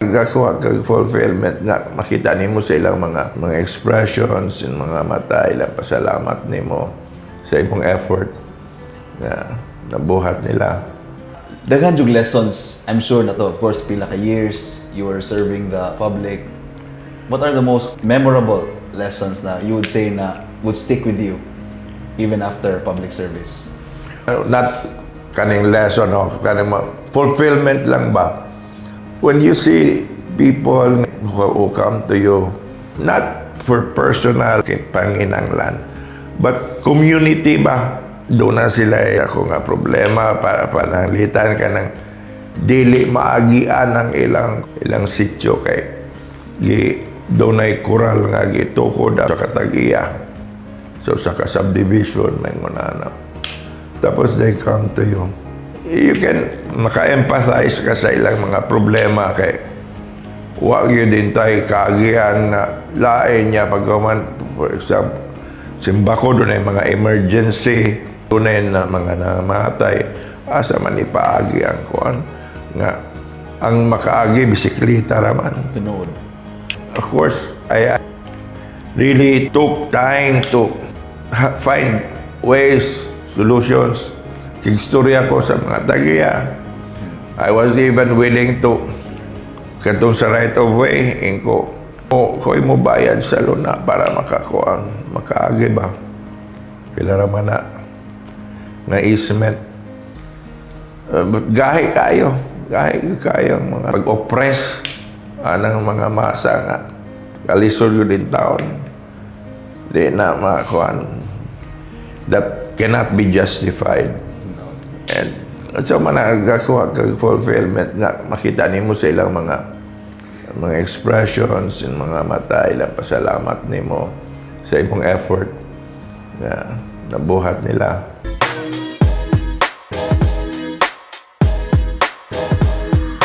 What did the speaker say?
Nagakuha kag fulfillment nga makita nimo sa ilang mga expressions in mga mata, ilang pasalamat nimo sa imong effort na nabuhat nila. Daghan jug lessons, I'm sure na to. Of course, pila ka years you were serving the public. What are the most memorable lessons na you would say na would stick with you even after public service? Not kaning lesson o kaning fulfillment lang ba? When you see people who come to you, not for personal panginanglan, but community ba? Doon na sila ako nga problema para pananglitan ka ng dili maagian ng ilang sityo kay doon ay kural nga gitukod sa katagiya. So sa subdivision may ngunana. Tapos they come to you. You can maka-empathize ka sa ilang mga problema kay wag yun din tayo kaagian nga lain niya pagkaman, for example, simbako doon ay mga emergency, tunay na mga namatay, asa man ipaagi ang kuan nga ang makaagi bisikleta raman. Tinood. Of course, I really took time to find ways, solutions. Istorya ko sa mga tagiya. I was even willing to katong sa right of way, ko ko'y mo bayad sa luna para makakuang makaagi ba. Pila raman na nga ismet. Gahi kayo mga pag-oppress anang mga masa nga kalisod yun din taon. Di na makakuan. That cannot be justified. And so managakuha kag fulfillment nga makita nimo sa ilang mga expressions in mga mata, ilang pasalamat nimo sa imong effort na nabuhat nila.